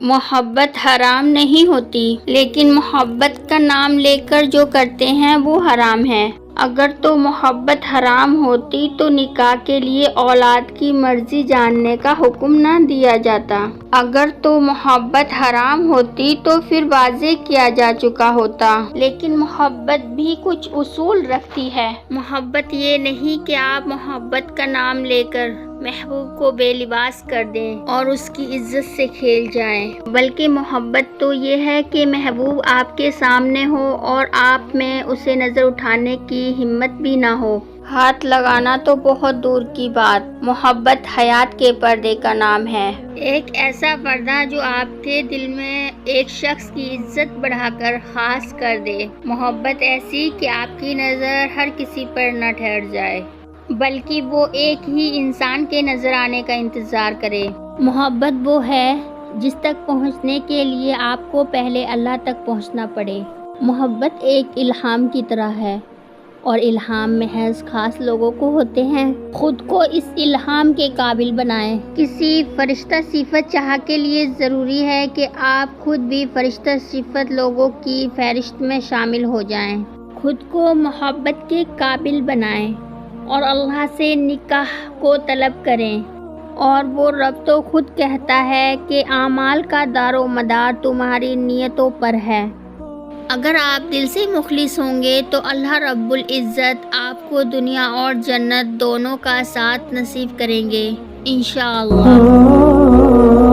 محبت حرام نہیں ہوتی، لیکن محبت کا نام لے کر جو کرتے ہیں وہ حرام ہے۔ اگر تو محبت حرام ہوتی تو نکاح کے لیے اولاد کی مرضی جاننے کا حکم نہ دیا جاتا۔ اگر تو محبت حرام ہوتی تو پھر واضح کیا جا چکا ہوتا۔ لیکن محبت بھی کچھ اصول رکھتی ہے۔ محبت یہ نہیں کہ آپ محبت کا نام لے کر محبوب کو بے لباس کر دیں اور اس کی عزت سے کھیل جائیں، بلکہ محبت تو یہ ہے کہ محبوب آپ کے سامنے ہو اور آپ میں اسے نظر اٹھانے کی ہمت بھی نہ ہو۔ ہاتھ لگانا تو بہت دور کی بات، محبت حیات کے پردے کا نام ہے۔ ایک ایسا پردہ جو آپ کے دل میں ایک شخص کی عزت بڑھا کر خاص کر دے۔ محبت ایسی کہ آپ کی نظر ہر کسی پر نہ ٹھہر جائے، بلکہ وہ ایک ہی انسان کے نظر آنے کا انتظار کرے۔ محبت وہ ہے جس تک پہنچنے کے لیے آپ کو پہلے اللہ تک پہنچنا پڑے۔ محبت ایک الہام کی طرح ہے، اور الہام محض خاص لوگوں کو ہوتے ہیں۔ خود کو اس الہام کے قابل بنائیں۔ کسی فرشتہ صفت چاہ کے لیے ضروری ہے کہ آپ خود بھی فرشتہ صفت لوگوں کی فہرست میں شامل ہو جائیں۔ خود کو محبت کے قابل بنائیں اور اللہ سے نکاح کو طلب کریں، اور وہ رب تو خود کہتا ہے کہ اعمال کا دار و مدار تمہاری نیتوں پر ہے۔ اگر آپ دل سے مخلص ہوں گے تو اللہ رب العزت آپ کو دنیا اور جنت دونوں کا ساتھ نصیب کریں گے انشاءاللہ۔